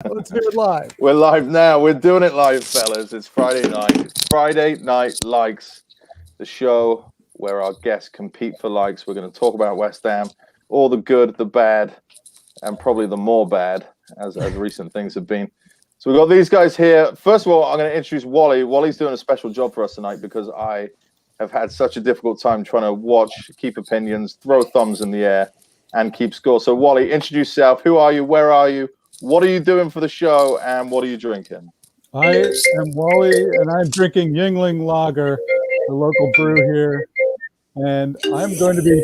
Let's do it live. We're live now. We're doing it live, fellas. It's Friday night. Friday Night Likes, the show where our guests compete for likes. We're going to talk about West Ham, all the good, the bad, and probably the more bad, as recent things have been. So we've got these guys here. First of all, I'm going to introduce Wally. Wally's doing a special job for us tonight because I have had such a difficult time trying to watch, keep opinions, throw thumbs in the air, and keep score. So, Wally, introduce yourself. Who are you? Where are you? What are you doing for the show? And what are you drinking? I am Wally, and I'm drinking Yingling Lager, the local brew here. And I'm going to be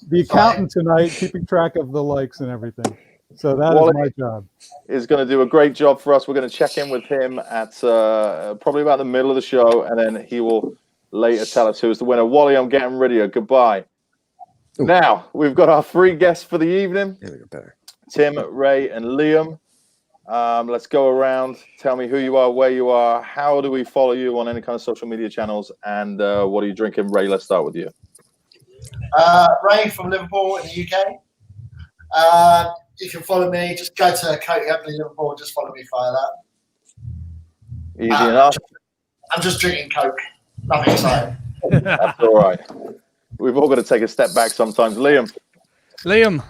the accountant tonight, keeping track of the likes and everything. So that is my job. Is going to do a great job for us. We're going to check in with him at probably about the middle of the show, and then he will later tell us who is the winner. Wally, I'm getting rid of you. Goodbye. Ooh. Now, we've got our three guests for the evening. Here we go, better. Tim, Ray, and Liam. Let's go around. Tell me who you are, where you are. How do we follow you on any kind of social media channels? And what are you drinking? Ray, let's start with you. Ray from Liverpool in the UK. You can follow me. Just go to Coty Ugly Liverpool. Just follow me via that. Easy enough. I'm just drinking Coke. Nothing exciting. That's all right. We've all got to take a step back sometimes. Liam.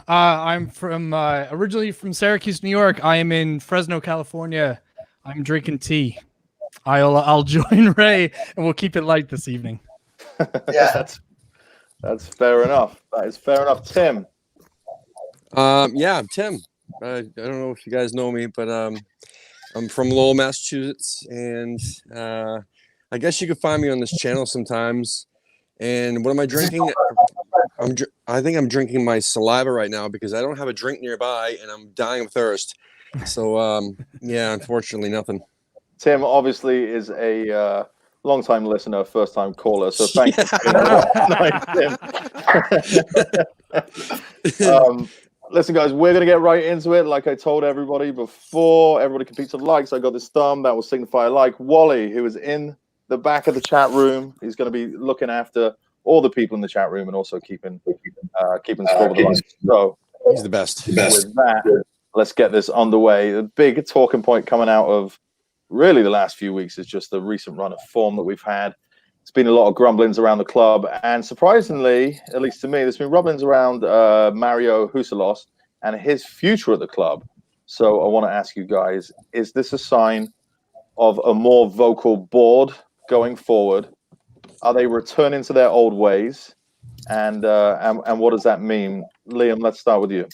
I'm from originally from Syracuse, New York. I am in Fresno, California. I'm drinking tea. I'll join Ray, and we'll keep it light this evening. Yeah, that's fair enough. That is fair enough. Tim. Yeah, I'm Tim. I don't know if you guys know me, but I'm from Lowell, Massachusetts, and I guess you could find me on this channel sometimes. And what am I drinking? I think I'm drinking my saliva right now because I don't have a drink nearby, and I'm dying of thirst. So, yeah, unfortunately, nothing. Tim obviously is a long-time listener, first-time caller, so thank you. Tim. Listen, guys, we're going to get right into it. Like I told everybody before, everybody competes on likes. I got this thumb that will signify a like. Wally, who is in the back of the chat room, he's going to be looking after all the people in the chat room and also keeping score with the likes. So he's the best. With that, let's get this underway. The big talking point coming out of really the last few weeks is just the recent run of form that we've had. It's been a lot of grumblings around the club, and surprisingly, at least to me, there's been rumblings around Mario Huselos and his future at the club. So I want to ask you guys, is this a sign of a more vocal board going forward? Are they returning to their old ways? And what does that mean? Liam, let's start with you.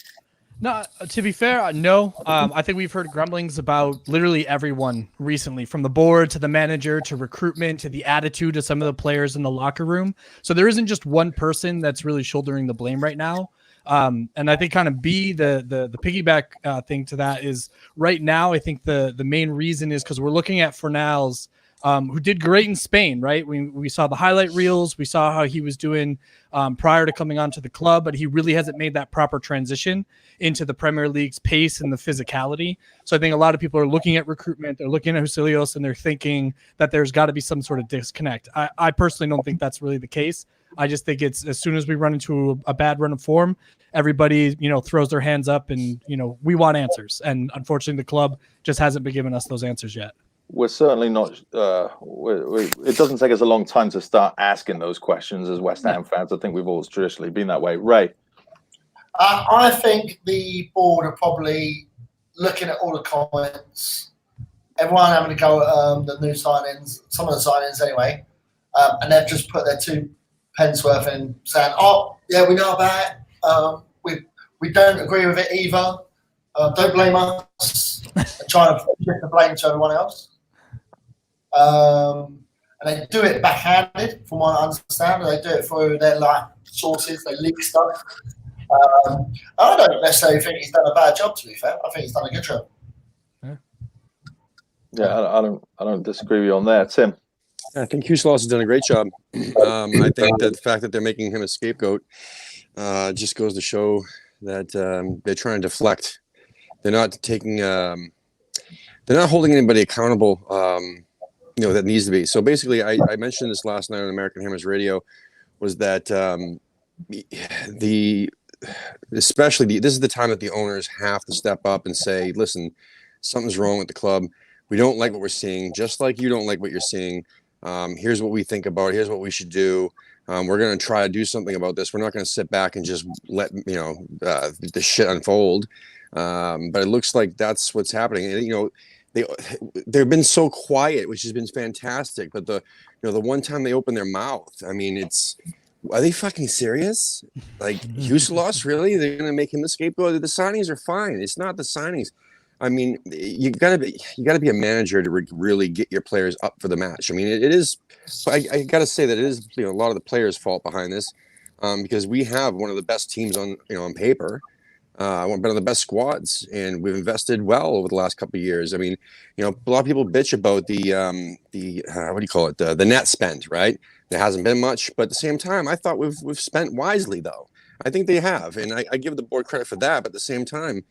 No, to be fair, no. I think we've heard grumblings about literally everyone recently, from the board to the manager to recruitment to the attitude of some of the players in the locker room. So there isn't just one person that's really shouldering the blame right now. And I think kind of the piggyback thing to that is right now, I think the main reason is because we're looking at Fornals, who did great in Spain, right? We saw the highlight reels. We saw how he was doing prior to coming onto the club, but he really hasn't made that proper transition into the Premier League's pace and the physicality. So I think a lot of people are looking at recruitment. They're looking at Huselos and they're thinking that there's got to be some sort of disconnect. I personally don't think that's really the case. I just think it's as soon as we run into a bad run of form, everybody, throws their hands up and, we want answers. And unfortunately, the club just hasn't been giving us those answers yet. We're certainly not. It doesn't take us a long time to start asking those questions as West Ham fans. I think we've always traditionally been that way. Ray, I think the board are probably looking at all the comments. Everyone having a go at the new signings, some of the signings anyway, and they've just put their 2 pence worth in, saying, "Oh, yeah, we know about it. We don't agree with it either. Don't blame us." And trying to shift the blame to everyone else. And they do it backhanded, from what I understand. They do it through their sources. They leak stuff. I don't necessarily think he's done a bad job. To be fair, I think he's done a good job. Yeah, I don't disagree with you on that, Tim. I think Huselos has done a great job. I think that the fact that they're making him a scapegoat just goes to show that they're trying to deflect. They're not taking. They're not holding anybody accountable. That needs to be. So basically, I mentioned this last night on American Hammers Radio, was that this is the time that the owners have to step up and say, listen, something's wrong with the club. We don't like what we're seeing, just like you don't like what you're seeing. Here's what we think about it. Here's what we should do. We're going to try to do something about this. We're not going to sit back and just let the shit unfold. But it looks like that's what's happening. And, they've been so quiet, which has been fantastic. But the one time they open their mouth, I mean, are they fucking serious? Like Huselos, really? They're going to make him the scapegoat? The signings are fine. It's not the signings. I mean, you gotta be a manager to really get your players up for the match. I mean, it is. I gotta say that it is a lot of the players' fault behind this, because we have one of the best teams on paper, one of the best squads, and we've invested well over the last couple of years. I mean, a lot of people bitch about the what do you call it, the net spend, right? There hasn't been much, but at the same time, I thought we've spent wisely though. I think they have, and I give the board credit for that. But at the same time,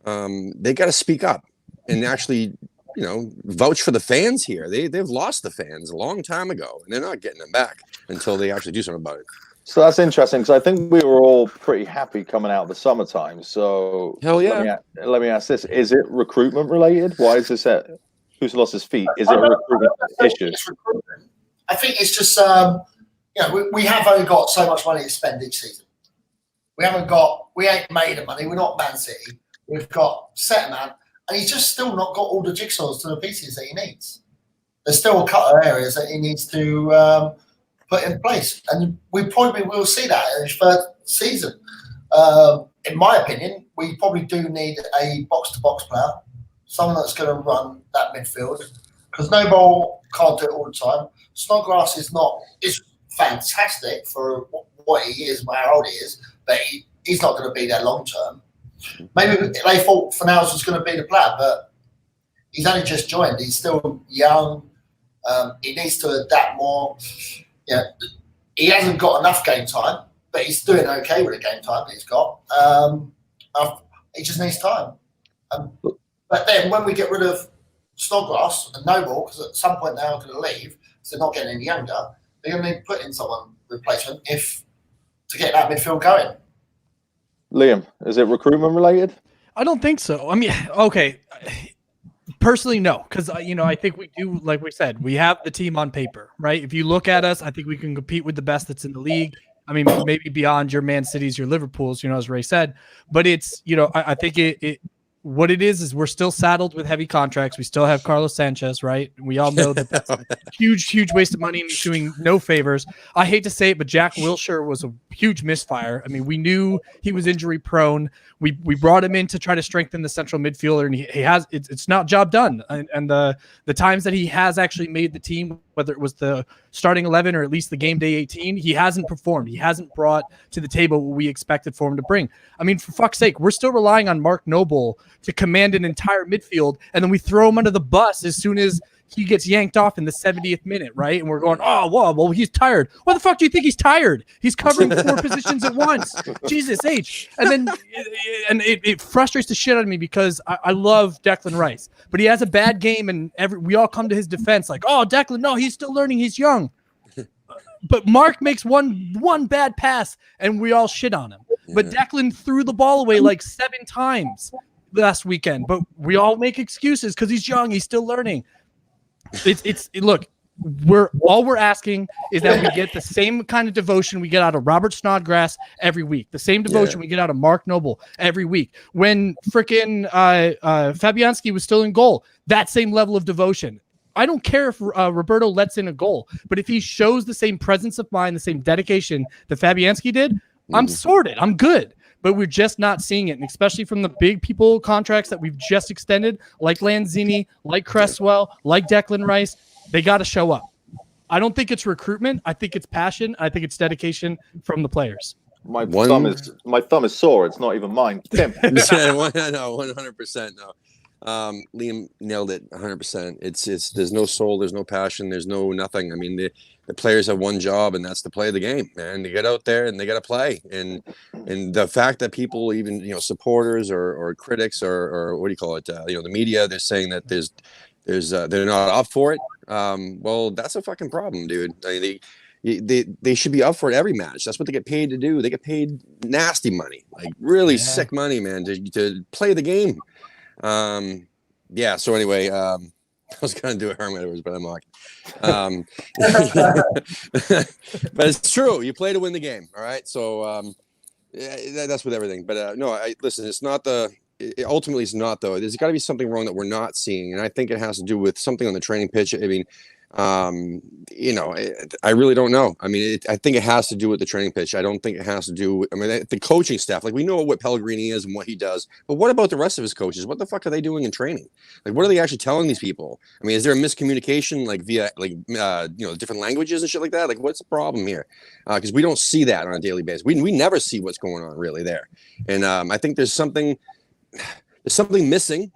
they got to speak up and actually, vouch for the fans here. They've lost the fans a long time ago, and they're not getting them back until they actually do something about it. So that's interesting, because I think we were all pretty happy coming out of the summertime. So hell yeah. Let me ask this: is it recruitment related? Why is this at Huselos's feet? Is it a recruitment issue? I think it's just we have only got so much money to spend each season. We ain't made of money. We're not Man City. We've got set amount, and he's just still not got all the jigsaws to the pieces that he needs. There's still a couple of areas that he needs to put in place, and we probably will see that in his first season. In my opinion, we probably do need a box-to-box player, someone that's going to run that midfield, because Noble can't do it all the time. Snodgrass is fantastic for what he is, how old he is, but he's not going to be there long term. Maybe they thought Fornals was going to be the player, but he's only just joined. He's still young. He needs to adapt more. He hasn't got enough game time, but he's doing okay with the game time that he's got. He just needs time. But then when we get rid of Snodgrass and Noble, because at some point they are going to leave, so they're not getting any younger, they're going to need to put in someone replacement to get that midfield going. Liam, is it recruitment related? I don't think so. I mean, okay. Personally, no, because I think we do, like we said, we have the team on paper, right? If you look at us, I think we can compete with the best that's in the league. I mean, maybe beyond your Man Cities, your Liverpools, as Ray said. But it's, I think it what it is we're still saddled with heavy contracts. We still have Carlos Sanchez, right? We all know that that's a huge waste of money and he's doing no favors. I hate to say it, but Jack Wilshere was a huge misfire. I mean, we knew he was injury prone. We brought him in to try to strengthen the central midfielder, and he has it's not job done. And the times that he has actually made the team, whether it was the starting 11 or at least the game day 18, he hasn't performed. He hasn't brought to the table what we expected for him to bring. I mean, for fuck's sake, we're still relying on Mark Noble to command an entire midfield, and then we throw him under the bus as soon as he gets yanked off in the 70th minute, right? And we're going, oh, well, he's tired. Why the fuck do you think he's tired? He's covering 4 positions at once. Jesus H. And then it frustrates the shit out of me because I love Declan Rice, but he has a bad game, and we all come to his defense like, oh, Declan, no, he's still learning. He's young. But Mark makes one bad pass, and we all shit on him. Yeah. But Declan threw the ball away like 7 times last weekend. But we all make excuses because he's young. He's still learning. Look, we're asking is that we get the same kind of devotion we get out of Robert Snodgrass every week, the same devotion we get out of Mark Noble every week. When frickin' Fabianski was still in goal, that same level of devotion. I don't care if Roberto lets in a goal, but if he shows the same presence of mind, the same dedication that Fabianski did, I'm sorted. I'm good. But we're just not seeing it, and especially from the big people contracts that we've just extended, like Lanzini, like Cresswell, like Declan Rice. They got to show up. I don't think it's recruitment. I think it's passion. I think it's dedication from the players. My thumb is sore. It's not even mine. Tim. No, 100%. No. Liam nailed it 100%. It's there's no soul, there's no passion, there's no nothing. I mean, the players have one job, and that's to play the game, man. They get out there and they got to play. And the fact that people, even supporters or critics or what do you call it? The media, they're saying that there's they're not up for it. Well, that's a fucking problem, dude. I mean, they should be up for it every match. That's what they get paid to do. They get paid nasty money, like really sick money, man, to play the game. yeah. So anyway, I was gonna do a Herman, but I'm not. But it's true. You play to win the game. All right. So that's with everything. But no, listen. It's not ultimately, it's not though. There's got to be something wrong that we're not seeing, and I think it has to do with something on the training pitch. I mean, I really don't know. I mean, I think it has to do with the training pitch. I don't think it has to do with, the coaching staff. Like, we know what pellegrini is and what he does, but what about the rest of his coaches? What the fuck are they doing in training? Like, what are they actually telling these people? I mean, is there a miscommunication, like, via different languages and shit like that? Like, what's the problem here? Because we don't see that on a daily basis. We never see what's going on really there. And I think there's something missing,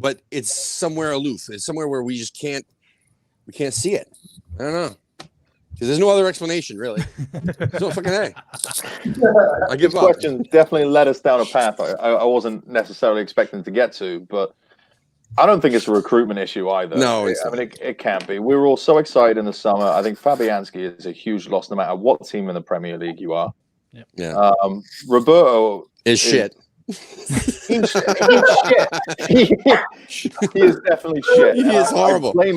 but it's somewhere aloof. It's somewhere where we just can't see it. I don't know. There's no other explanation, really. There's no fucking A. I give up. This question definitely led us down a path I wasn't necessarily expecting to get to, but I don't think it's a recruitment issue either. No, it can't be. We were all so excited in the summer. I think Fabianski is a huge loss no matter what team in the Premier League you are. Yeah. Roberto is shit. He's shit. He is definitely shit. He is horrible. I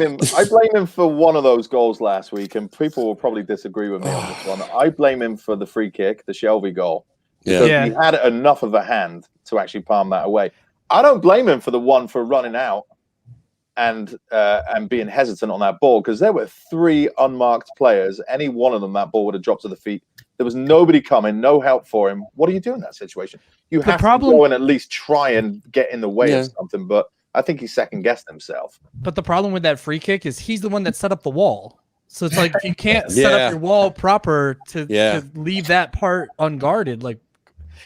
blame him for one of those goals last week, and people will probably disagree with me on this one. I blame him for the free kick, the Shelby goal. Yeah. He had enough of a hand to actually palm that away. I don't blame him for the one for running out and being hesitant on that ball, because there were 3 unmarked players. Any one of them, that ball would have dropped to the feet. There was nobody coming, no help for him. What do you do in that situation? You have to go and at least try and get in the way of something, but I think he second-guessed himself. But the problem with that free kick is he's the one that set up the wall. So it's like, you can't set up your wall proper to leave that part unguarded. Like,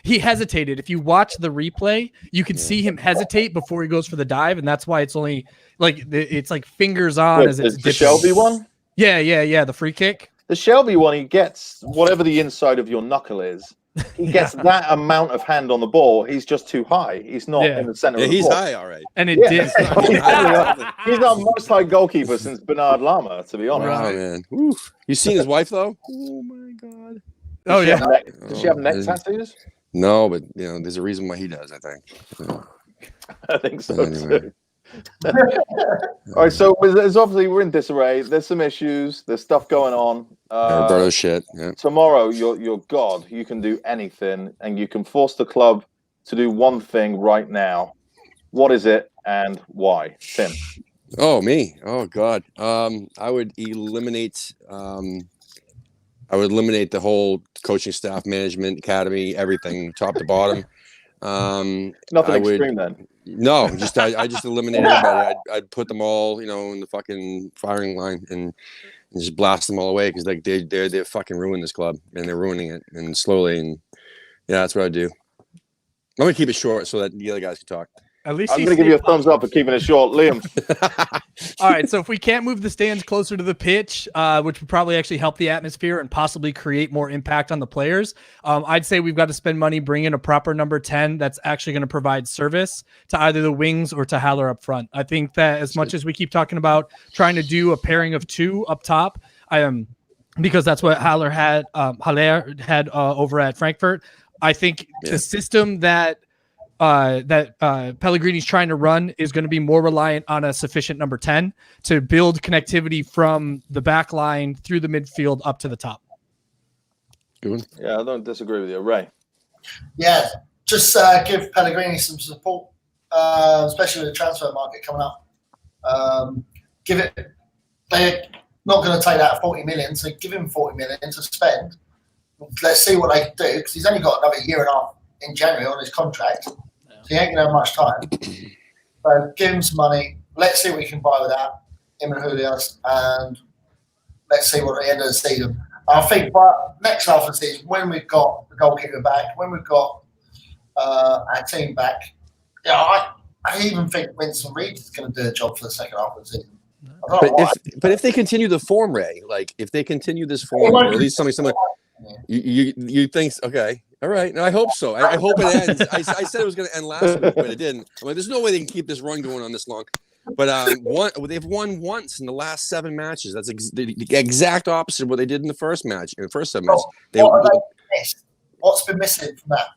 he hesitated. If you watch the replay, you can see him hesitate before he goes for the dive, and that's why it's only like it's like fingers on as it's the Shelby one. Yeah, the free kick. The Shelby one, he gets whatever the inside of your knuckle is. He gets that amount of hand on the ball. He's just too high. He's not in the center of the he's ball. high, all right. And it did. He's our most high goalkeeper since Bernard Lama, to be honest. Oh, man. Oof. You seen his wife, though? Oh, my God. Does she have neck tattoos? No, but, there's a reason why he does, I think. I think so, too. All right, so there's obviously, we're in disarray. There's some issues. There's stuff going on. Roberto shit. Yeah. Tomorrow, you're God. You can do anything, and you can force the club to do one thing right now. What is it, and why, Tim? Oh, me. Oh, God. I would eliminate. I would eliminate the whole coaching staff, management, academy, everything, top to bottom. Nothing extreme then. No, I just eliminate everybody. I'd put them all, in the fucking firing line and just blast them all away, because like they fucking ruined this club, and they're ruining it, and slowly. And that's what I do. I'm gonna keep it short so that the other guys can talk. At least I'm gonna give you a thumbs up for keeping it short, Liam. All right, so if we can't move the stands closer to the pitch, which would probably actually help the atmosphere and possibly create more impact on the players, I'd say we've got to spend money, bring in a proper number 10 that's actually going to provide service to either the wings or to Haller up front. I think that as much as we keep talking about trying to do a pairing of 2 up top, because that's what Haller had over at Frankfurt. I think the system that Pellegrini's trying to run is going to be more reliant on a sufficient number 10 to build connectivity from the back line through the midfield up to the top. Good one. Yeah, I don't disagree with you, Ray. Yeah, just give Pellegrini some support, especially with the transfer market coming up. They're not going to take that 40 million, so give him 40 million to spend. Let's see what they do, because he's only got another year and a half in January on his contract. So he ain't going to have much time. So give him some money. Let's see what he can buy with that, him and Julius, and let's see what at the end of the season. I think by next half of the season, when we've got the goalkeeper back, when we've got our team back, I even think Winston Reid is going to do a job for the second half of the season. But if they continue the form, Ray, like if they continue this form, or at least something similar, you think, okay. All right. No, I hope so. I hope it ends. I said it was going to end last week, but it didn't. I'm like, there's no way they can keep this run going on this long. But they've won once in the last 7 matches. That's the exact opposite of what they did in the first match. In the first 7 matches, what's been missing from that?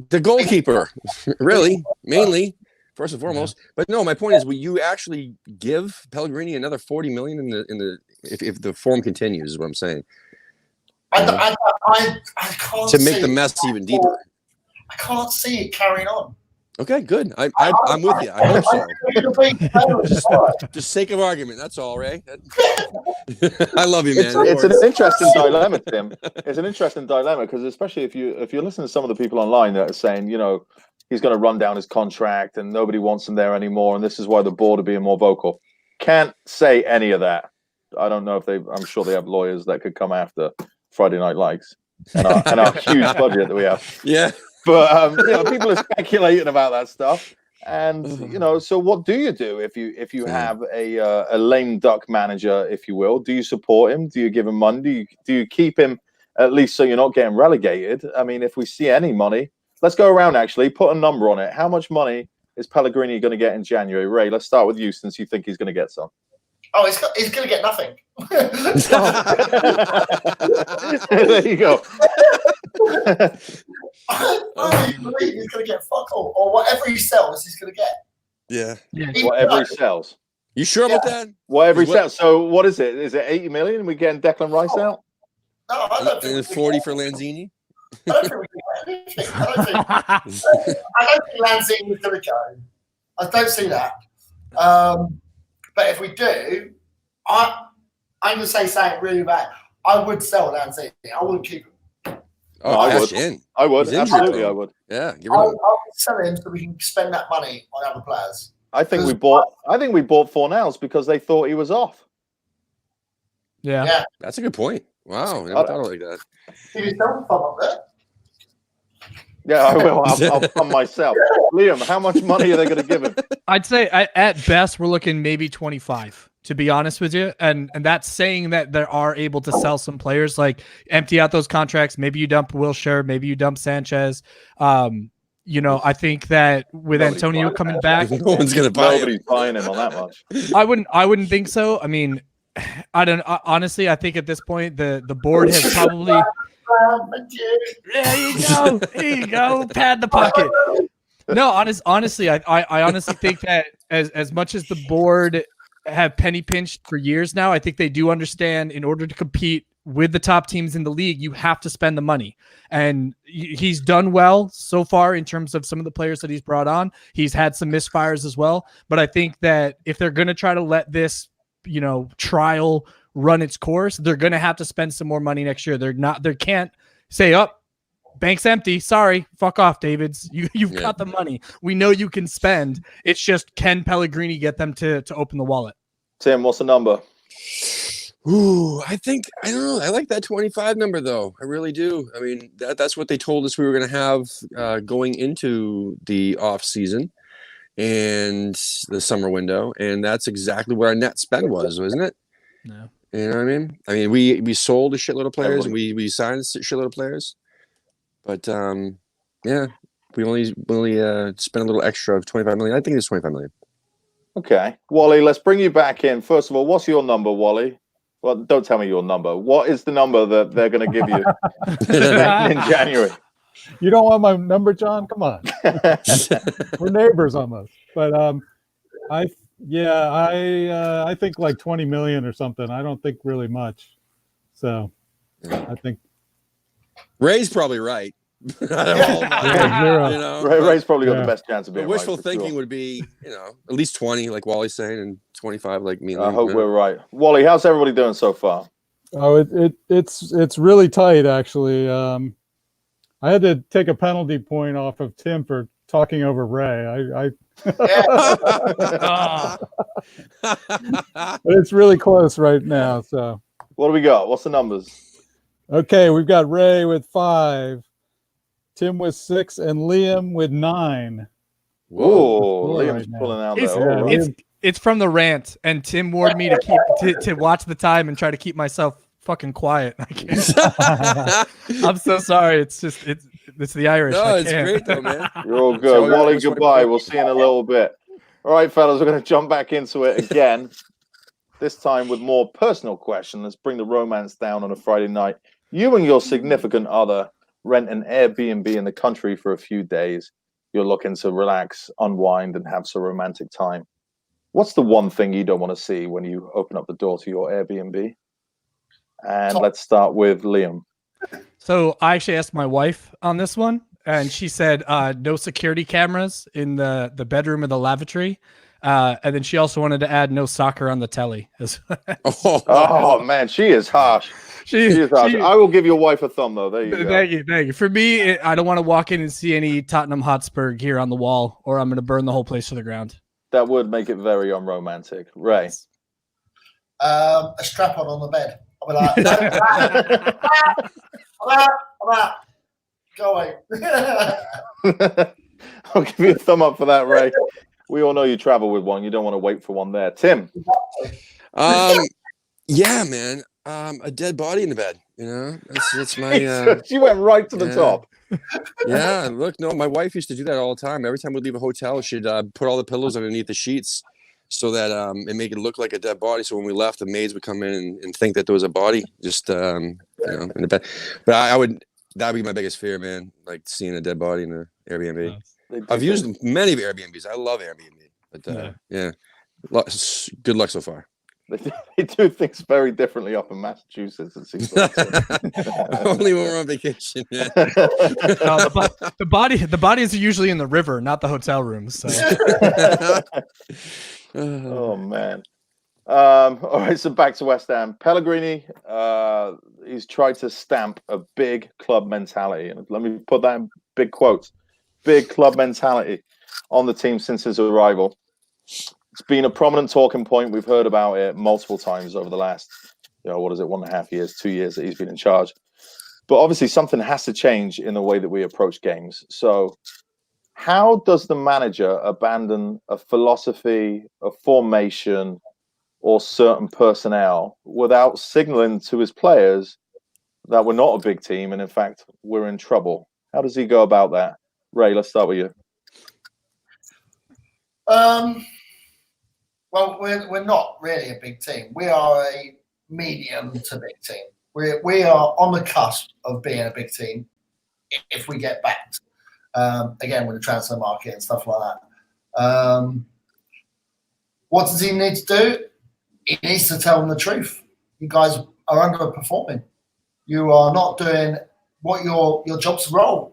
The goalkeeper, really, mainly. first and foremost. But no, my point is, will you actually give Pellegrini another 40 million in the if the form continues? Is what I'm saying. I can't To make see the mess even deeper. I can't see it carrying on. Okay, good. I'm with you. I hope so. Just sake of argument. That's all, Ray. I love you, man. It's an interesting dilemma, Tim. It's an interesting dilemma because especially if you listen to some of the people online that are saying, you know, he's going to run down his contract and nobody wants him there anymore, and this is why the board are being more vocal. Can't say any of that. I don't know if I'm sure they have lawyers that could come after Friday Night Likes and our huge budget that we have. Yeah. But you know, people are speculating about that stuff, and you know, so what do you do if you have a lame duck manager, if you will? Do you support him? Do you give him money? Do you keep him at least so you're not getting relegated? I mean, if we see any money, let's go around. Actually, put a number on it. How much money is Pellegrini going to get in January? Ray, let's start with you, since you think he's going to get some. Oh, he's going to get nothing. There you go. I believe he's going to get fuck all, or whatever he sells, he's going to get. Yeah. Whatever he sells. You sure about that? Whatever he sells. So what is it? Is it 80 million? And we getting Declan Rice out? No, I don't think. And 40 for Lanzini. I don't think we can get anything. I don't think Lanzini is going to go. I don't see that. But if we do, I'm going to say something really bad. I would sell Lanzini. I wouldn't keep him. Oh, I would. I would. He's Absolutely, injured, I would. Yeah, I would sell him so we can spend that money on other players. I think we bought Fornals because they thought he was off. Yeah. That's a good point. Wow, I never thought of it like that. If you don't come up there. Yeah, I will. I'll fund myself. Liam, how much money are they going to give him? I'd say at best we're looking maybe 25, to be honest with you, and that's saying that they are able to sell some players, like empty out those contracts. Maybe you dump Wilshere, maybe you dump Sanchez. You know, I think that with Antonio coming back, no one's going to buy him. Nobody's buying him on that much. I wouldn't think so. I mean, I don't honestly. I think at this point the board has probably. There you go. Pad the pocket. No, honestly, I honestly think that as much as the board have penny pinched for years now, I think they do understand in order to compete with the top teams in the league, you have to spend the money. And he's done well so far in terms of some of the players that he's brought on. He's had some misfires as well. But I think that if they're going to try to let this, you know, trial run its course, they're going to have to spend some more money next year. They can't say, bank's empty. Sorry. Fuck off, Davids. You've got the money. We know you can spend. It's just, can Pellegrini get them to open the wallet? Tim, what's the number? Ooh, I don't know. I like that 25 number, though. I really do. I mean, that's what they told us we were going to have going into the off season and the summer window. And that's exactly what our net spend was, wasn't it? No. You know what I mean? I mean, we sold a shitload of players and we signed a shitload of players. But, yeah, we only spent a little extra of 25 million. I think it's 25 million. Okay. Wally, let's bring you back in. First of all, what's your number, Wally? Well, don't tell me your number. What is the number that they're going to give you in January? You don't want my number, John? Come on. We're neighbors almost. But I think like 20 million or something. I don't think really much. So I think Ray's probably right. Ray's probably got the best chance of being right. Wishful thinking would be, at least 20, like Wally's saying, and 25, like me. I hope we're right. Wally, how's everybody doing so far? Oh, it's really tight, actually. I had to take a penalty point off of Tim for talking over Ray. But it's really close right now. So what do we got? What's the numbers? Okay, we've got Ray with 5, Tim with 6, and Liam with 9. Whoa, Liam's pulling out there. It's from the rant, and Tim warned me to watch the time and try to keep myself fucking quiet. I can't. I'm so sorry. It's the Irish. No, it's great though, man. You're all good. Wally, goodbye. We'll see you in a little bit. All right, fellas, we're going to jump back into it again. This time with more personal question. Let's bring the romance down on a Friday night. You and your significant other rent an Airbnb in the country for a few days. you're looking to relax, unwind, and have some romantic time. What's the one thing you don't want to see when you open up the door to your Airbnb? And let's start with Liam. So I actually asked my wife on this one, and she said no security cameras in the bedroom of the lavatory. And then she also wanted to add no soccer on the telly. Oh man, she is harsh. She is harsh. I will give your wife a thumb though. There you go. Thank you. For me, I don't want to walk in and see any Tottenham Hotspur gear on the wall, or I'm going to burn the whole place to the ground. That would make it very unromantic. Ray. A strap on the bed. I'll be like, I'm out. Go away. I'll give you a thumb up for that, Ray. We all know you travel with one. You don't want to wait for one there. Tim. Yeah, man. A dead body in the bed. You know, that's my. She went right to the top. Yeah, look, no, my wife used to do that all the time. Every time we'd leave a hotel, she'd put all the pillows underneath the sheets so that it make it look like a dead body. So when we left, the maids would come in and think that there was a body just in the bed. But that'd be my biggest fear, man. Like seeing a dead body in an Airbnb. I've used many Airbnbs. I love Airbnb, but yeah, good luck so far. They do things very differently up in Massachusetts. It seems like. Only when we're on vacation. Yeah. The bodies are usually in the river, not the hotel rooms. So. Oh man. All right, so back to West Ham. Pellegrini, he's tried to stamp a big club mentality, and let me put that in big quotes. Big club mentality on the team since his arrival. It's been a prominent talking point. We've heard about it multiple times over the last, 1.5 years, 2 years that he's been in charge. But obviously something has to change in the way that we approach games. So how does the manager abandon a philosophy, a formation, or certain personnel without signaling to his players that we're not a big team and in fact we're in trouble? How does he go about that? Ray, let's start with you. Well, we're not really a big team. We are a medium to big team. We are on the cusp of being a big team if we get backed. Again, with the transfer market and stuff like that. What does he need to do? He needs to tell them the truth. You guys are underperforming. You are not doing what your job's role.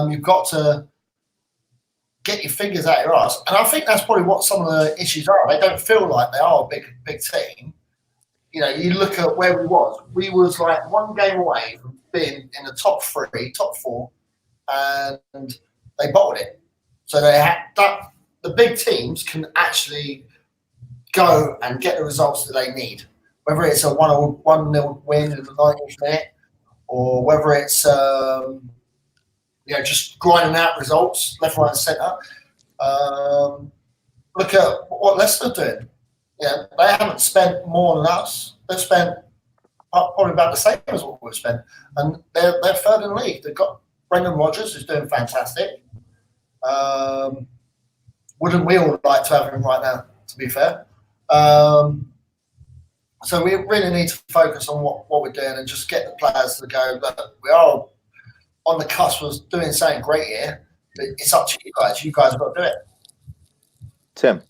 You've got to get your fingers out your ass. And I think that's probably what some of the issues are. They don't feel like they are a big team. You look at where we was. We was like one game away from being in the top 3, top 4, and they bottled it. So they had that. The big teams can actually go and get the results that they need, whether it's a 1-0 win in the 90th minute, or whether it's just grinding out results left, right, and centre. Look at what Leicester are doing. They haven't spent more than us. They've spent probably about the same as what we've spent, and they're third in the league. They've got Brendan Rodgers, who's doing fantastic. Wouldn't we all like to have him right now? To be fair, so we really need to focus on what we're doing and just get the players to go. Look, we are on the cusp of doing something great here, but it's up to you guys. You guys have got to do it. Tim.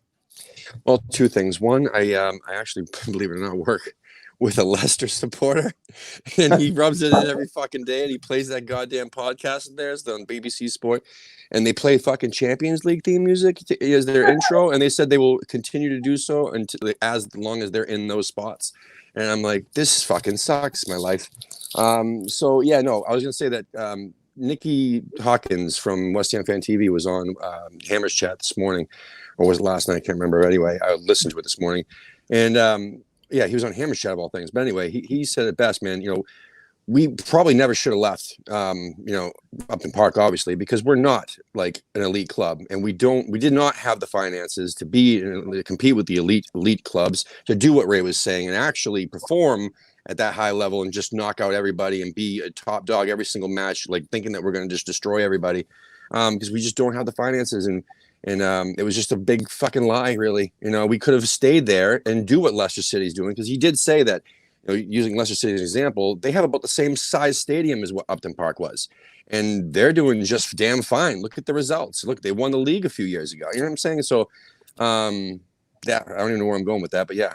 Well, two things. One, I actually, believe it or not, work with a Leicester supporter, and he rubs it in every fucking day, and he plays that goddamn podcast of theirs on BBC Sport, and they play fucking Champions League theme music as their intro, and they said they will continue to do so until as long as they're in those spots. And I'm like, this fucking sucks, my life. So yeah, no, I was gonna say that Nikki Hawkins from West Ham Fan TV was on Hammer's Chat this morning, or was it last night? I can't remember. Anyway, I listened to it this morning, and yeah, he was on Hammer's Chat of all things. But anyway, he said it best, man. We probably never should have left, Upton Park, obviously, because we're not like an elite club, and we did not have the finances to compete with the elite clubs, to do what Ray was saying and actually perform at that high level and just knock out everybody and be a top dog every single match, like thinking that we're going to just destroy everybody, because we just don't have the finances. And it was just a big fucking lie, really. We could have stayed there and do what Leicester City's doing, because he did say that, using Leicester City as an example, they have about the same size stadium as what Upton Park was. And they're doing just damn fine. Look at the results. Look, they won the league a few years ago. You know what I'm saying? So, yeah, I don't even know where I'm going with that, but yeah,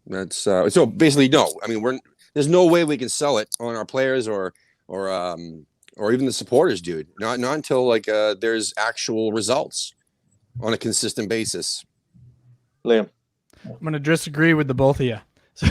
that's so basically no. I mean, there's no way we can sell it on our players or even the supporters, dude. Not until like there's actual results on a consistent basis. Liam, I'm going to disagree with the both of you. So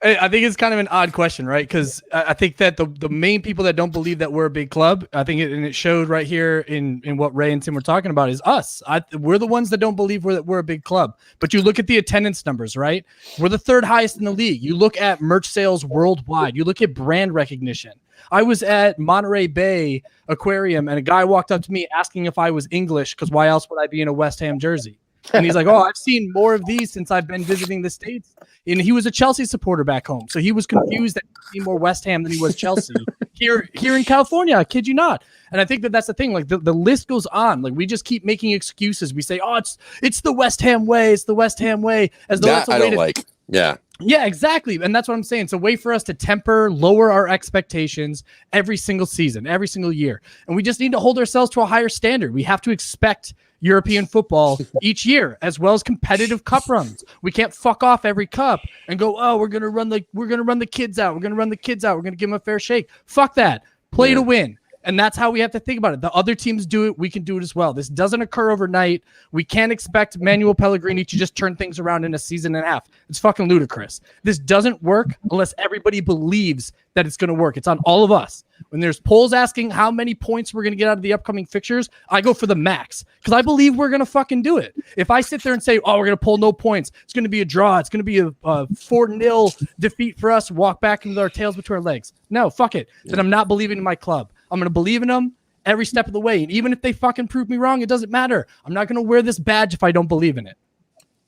I think it's kind of an odd question, right? Because I think that the main people that don't believe that we're a big club, I think it showed right here in what Ray and Tim were talking about is us. We're the ones that don't believe we're a big club. But you look at the attendance numbers, right? We're the third highest in the league. You look at merch sales worldwide. You look at brand recognition. I was at Monterey Bay Aquarium and a guy walked up to me asking if I was English because why else would I be in a West Ham jersey? And he's like, oh, I've seen more of these since I've been visiting the States. And he was a Chelsea supporter back home. So he was confused that he'd seen more West Ham than he was Chelsea here in California. I kid you not. And I think that's the thing. Like the list goes on. Like we just keep making excuses. We say, oh, it's the West Ham way. It's the West Ham way. As though that's a way to Yeah. Yeah, exactly. And that's what I'm saying. It's a way for us to lower our expectations every single season, every single year. And we just need to hold ourselves to a higher standard. We have to expect European football each year, as well as competitive cup runs. We can't fuck off every cup and go, oh, we're gonna run the kids out. We're gonna run the kids out. We're gonna give them a fair shake. Fuck that. Play to win. And that's how we have to think about it. The other teams do it. We can do it as well. This doesn't occur overnight. We can't expect Manuel Pellegrini to just turn things around in a season and a half. It's fucking ludicrous. This doesn't work unless everybody believes that it's going to work. It's on all of us. When there's polls asking how many points we're going to get out of the upcoming fixtures, I go for the max because I believe we're going to fucking do it. If I sit there and say, oh, we're going to pull no points, it's going to be a draw. It's going to be a 4-0 defeat for us, walk back with our tails between our legs. No, fuck it. Then I'm not believing in my club. I'm going to believe in them every step of the way. And even if they fucking prove me wrong, it doesn't matter. I'm not going to wear this badge if I don't believe in it.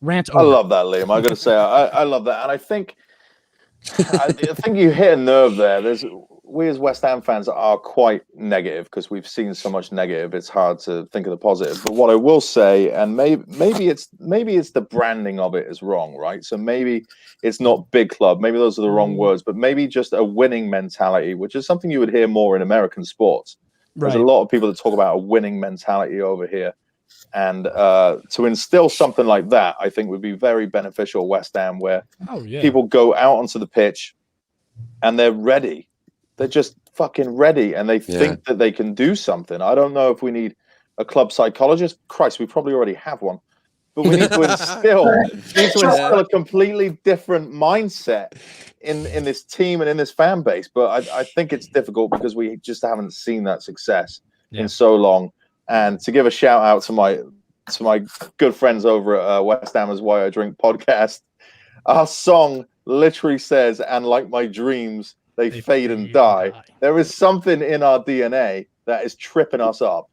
Rant over. I love that, Liam. I got to say, I love that. And I think you hit a nerve there. We as West Ham fans are quite negative because we've seen so much negative. It's hard to think of the positive. But what I will say, and maybe it's the branding of it is wrong, right? So maybe it's not big club. Maybe those are the wrong words, but maybe just a winning mentality, which is something you would hear more in American sports. There's a lot of people that talk about a winning mentality over here. And to instill something like that, I think would be very beneficial at West Ham, where people go out onto the pitch and they're ready. They're just fucking ready, and they think that they can do something. I don't know if we need a club psychologist. Christ, we probably already have one. But we need to instill a completely different mindset in this team and in this fan base. But I think it's difficult because we just haven't seen that success in so long. And to give a shout out to my good friends over at West Ham is Why I Drink podcast, our song literally says, "And like my dreams, they fade and die." There is something in our DNA that is tripping us up.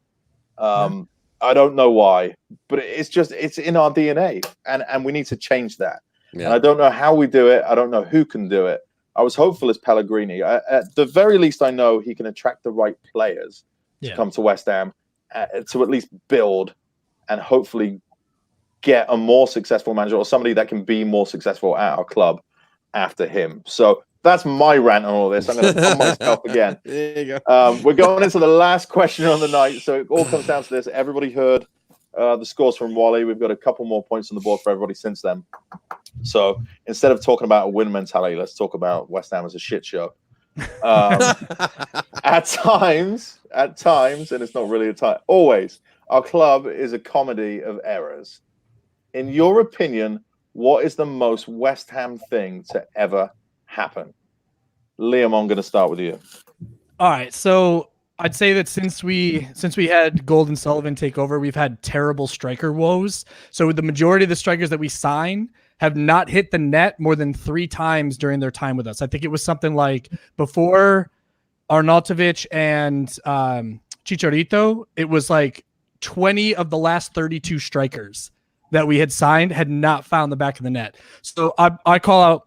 I don't know why, but it's in our DNA, and we need to change that. And I don't know how we do it. I don't know who can do it. I was hopeful as Pellegrini. At the very least, I know he can attract the right players to come to West Ham to at least build and hopefully get a more successful manager or somebody that can be more successful at our club after him. So that's my rant on all this. I'm going to pump myself again. There you go. We're going into the last question on the night. So it all comes down to this. Everybody heard the scores from Wally. We've got a couple more points on the board for everybody since then. So instead of talking about a win mentality, let's talk about West Ham as a shit show. At times, and it's not really a time, always, our club is a comedy of errors. In your opinion, what is the most West Ham thing to ever happen? Liam, I'm going to start with you. All right, so I'd say that since we had Golden Sullivan take over, we've had terrible striker woes. So the majority of the strikers that we sign have not hit the net more than 3 times during their time with us. I think it was something like before Arnautovic and Chicharito, it was like 20 of the last 32 strikers that we had signed had not found the back of the net. So I call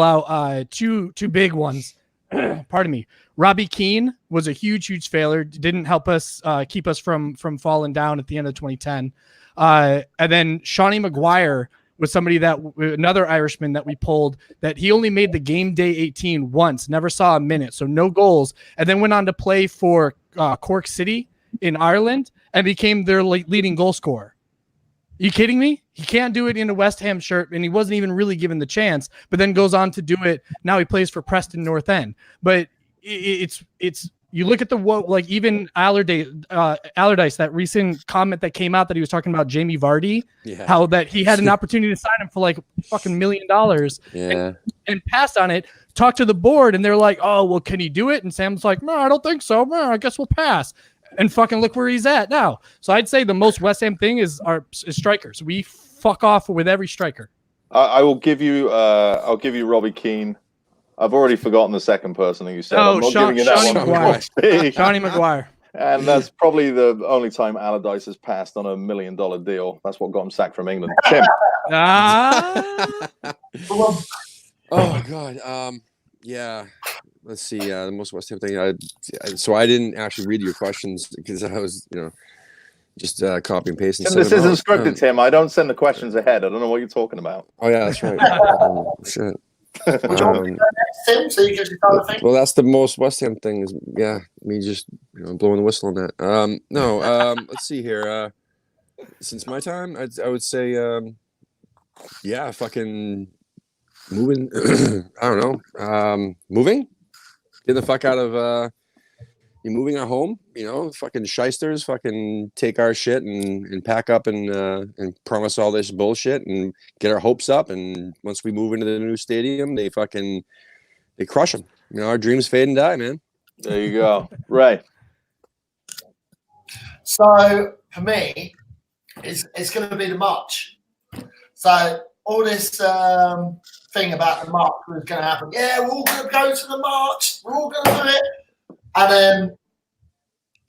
out two big ones. Pardon me. Robbie Keane was a huge failure. Didn't help us keep us from falling down at the end of 2010. And then Shawnee Maguire was somebody that another Irishman that we pulled that he only made the game day 18 once, never saw a minute, so no goals, and then went on to play for Cork City in Ireland and became their leading goal scorer. Are you kidding me? He can't do it in a West Ham shirt, and he wasn't even really given the chance, but then goes on to do it. Now he plays for Preston North End. But it's you look at the like even Allardyce, that recent comment that came out that he was talking about Jamie Vardy, how that he had an opportunity to sign him for like fucking $1 million, and passed on it. Talked to the board, and they're like, "Oh, well, can he do it?" And Sam's like, "No, I don't think so. No, I guess we'll pass." And fucking look where he's at now. So I'd say the most West Ham thing is strikers. We fuck off with every striker. I will give you. I'll give you Robbie Keane. I've already forgotten the second person that you said. I'm not giving you that one. Johnny Maguire. And that's probably the only time Allardyce has passed on $1 million deal. That's what got him sacked from England. Tim. Oh God. Yeah. Let's see. The most West Ham thing. So I didn't actually read your questions because I was, just copy and paste. This isn't scripted, Tim. I don't send the questions ahead. I don't know what you're talking about. Oh yeah, that's right. Shit. Well, that's the most West Ham thing is me just blowing the whistle on that. Let's see here. Since my time, I would say fucking moving. I don't know. Moving. Get the fuck out of you moving our home, fucking shysters fucking take our shit and pack up and promise all this bullshit and get our hopes up, and once we move into the new stadium they crush them. Our dreams fade and die, man. There you go. Ray. So for me it's going to be the march. So all this thing about the march was going to happen. Yeah, we're all going to go to the march. We're all going to do it. And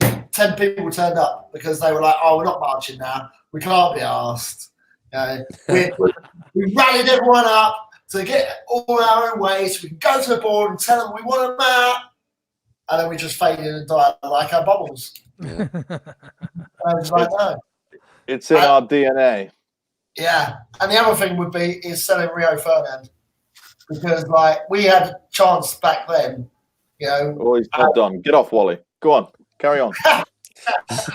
then 10 people turned up because they were like, "Oh, we're not marching now. We can't be asked." We rallied everyone up to get all our own way so we can go to the board and tell them we want them out. And then we just faded and died like our bubbles. Yeah. I was like, no. It's in our DNA. Yeah. And the other thing would be is selling Rio Ferdinand. Because we had a chance back then. Oh, he's not done. Get off, Wally. Go on. Carry on. So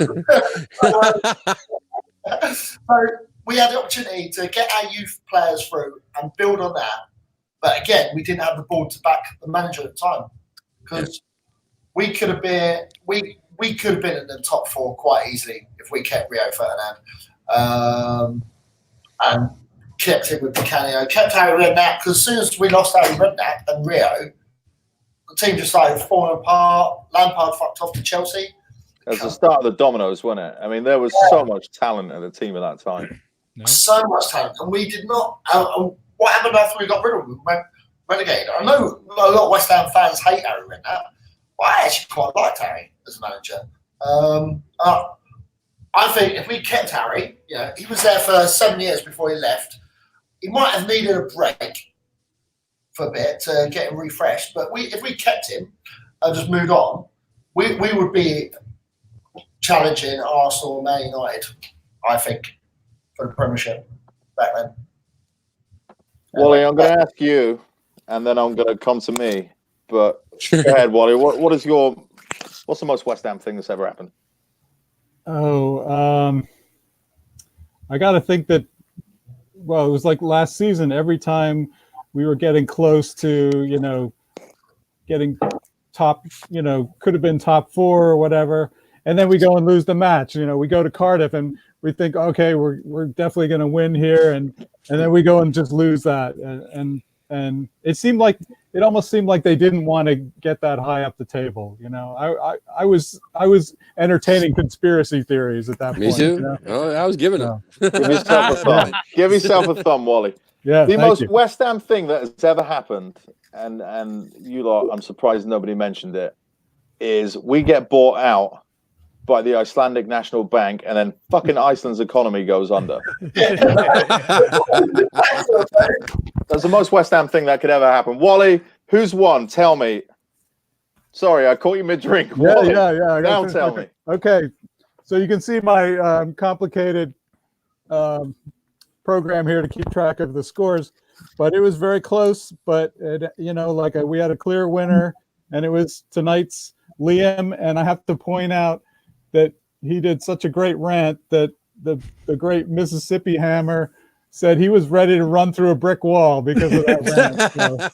we had the opportunity to get our youth players through and build on that. But again, we didn't have the board to back the manager at the time. Because we could have been in the top 4 quite easily if we kept Rio Ferdinand. And kept it with Canio, kept Harry Redknapp, because as soon as we lost Harry Redknapp and Rio, the team just started falling apart. Lampard fucked off to Chelsea. It was the start of the dominoes, wasn't it? I mean, there was so much talent in the team at that time. No. So much talent. And we did not. What happened after we got rid of him? We went relegated. I know a lot of West Ham fans hate Harry Redknapp, but I actually quite liked Harry as a manager. I think if we kept Harry, he was there for 7 years before he left. He might have needed a break for a bit to get him refreshed. But if we kept him and just moved on, we would be challenging Arsenal and Man United, I think, for the Premiership back then. Wally, I'm going to ask you, and then I'm going to come to me. But go ahead, Wally. What's the most West Ham thing that's ever happened? I got to think that, it was like last season, every time we were getting close to, getting top, could have been top 4 or whatever. And then we go and lose the match. We go to Cardiff and we think, okay, we're definitely going to win here. And then we go and just lose that. And it almost seemed like they didn't want to get that high up the table. I was entertaining conspiracy theories at that point. Me too. Oh, I was giving it. Give yourself a thumb. Give yourself a thumb, Wally. Yeah. The most West Ham thing that has ever happened, and you lot, I'm surprised nobody mentioned it, is we get bought out by the Icelandic National Bank, and then fucking Iceland's economy goes under. That's the most West Ham thing that could ever happen. Wally, who's won? Tell me. Sorry, I caught you mid-drink. Yeah. Now tell me. Okay, so you can see my complicated program here to keep track of the scores, but it was very close. But we had a clear winner, and it was tonight's Liam. And I have to point out that he did such a great rant that the great Mississippi Hammer said he was ready to run through a brick wall because of that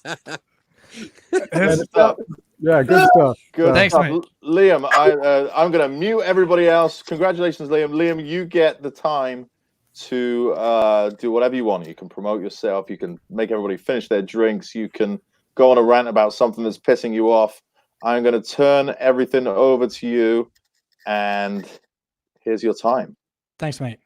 rant. Good stuff. Yeah, good stuff. Good Thanks, stuff. mate. Liam, I'm going to mute everybody else. Congratulations, Liam. Liam, you get the time to do whatever you want. You can promote yourself. You can make everybody finish their drinks. You can go on a rant about something that's pissing you off. I'm going to turn everything over to you, and here's your time. Thanks, mate.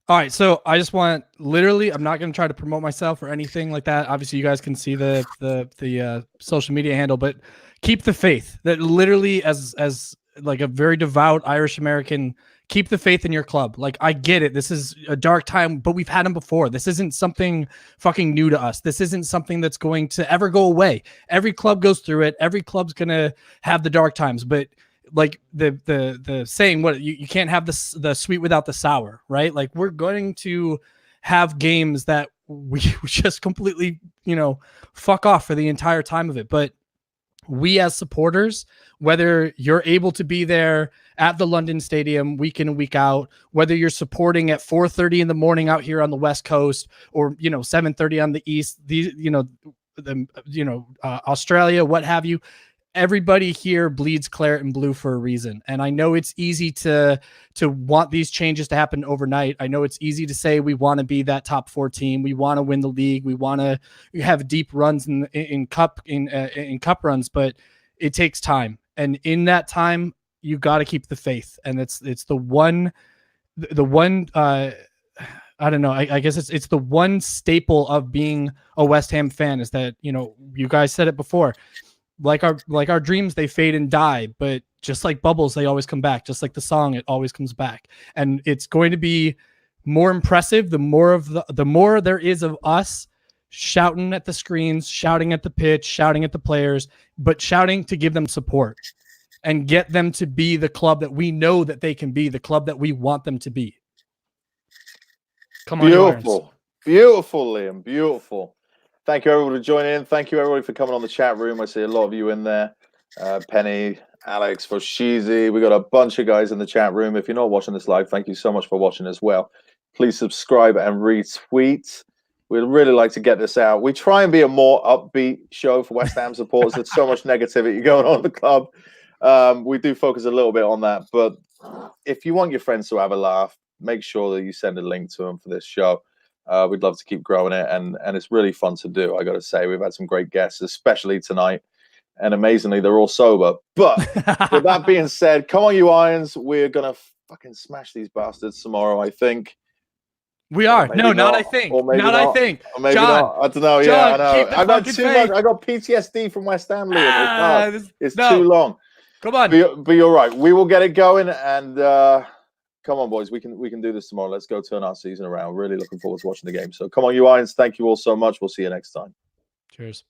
All right, so I just want literally, I'm not going to try to promote myself or anything like that. Obviously, you guys can see the social media handle, but keep the faith. That literally, as like a very devout Irish American, keep the faith in your club. Like, I get it. This is a dark time, but we've had them before. This isn't something fucking new to us. This isn't something that's going to ever go away. Every club goes through it. Every club's going to have the dark times, but like the saying, what you can't have the sweet without the sour, right? Like, we're going to have games that we just completely, fuck off for the entire time of it. But we as supporters, whether you're able to be there at the London Stadium week in and week out, whether you're supporting at 4:30 in the morning out here on the West Coast, or 7:30 on the East, Australia, what have you. Everybody here bleeds claret and blue for a reason. And I know it's easy to want these changes to happen overnight. I know it's easy to say we want to be that top 4 team. We want to win the league. We want to have deep runs in cup runs, but it takes time. And in that time, you got to keep the faith. And it's the one I don't know. I guess it's the one staple of being a West Ham fan is that, you guys said it before. Like our dreams, they fade and die, but just like bubbles, they always come back. Just like the song, it always comes back. And it's going to be more impressive the more there is of us shouting at the screens, shouting at the pitch, shouting at the players, but shouting to give them support and get them to be the club that we know that they can be, the club that we want them to be. Come on, beautiful, Liam, beautiful. Thank you, everybody, for joining in. Thank you, everybody, for coming on the chat room. I see a lot of you in there. Penny, Alex, Foshizi. We got a bunch of guys in the chat room. If you're not watching this live, thank you so much for watching as well. Please subscribe and retweet. We'd really like to get this out. We try and be a more upbeat show for West Ham supporters. There's so much negativity going on in the club. We do focus a little bit on that. But if you want your friends to have a laugh, make sure that you send a link to them for this show. We'd love to keep growing it, and it's really fun to do. I got to say, we've had some great guests, especially tonight, and amazingly, they're all sober. But with that being said, come on, you Irons, we're gonna fucking smash these bastards tomorrow. I think we are. No, not I think. Or maybe not I think. Or maybe John, not. I don't know. John, Yeah, I know. keep the I've had fucking too faith. much. I got PTSD from West Ham, Liam. It's too long. Come on. But you're right. We will get it going, and. Come on, boys. We can do this tomorrow. Let's go turn our season around. Really looking forward to watching the game. So come on, you Irons. Thank you all so much. We'll see you next time. Cheers.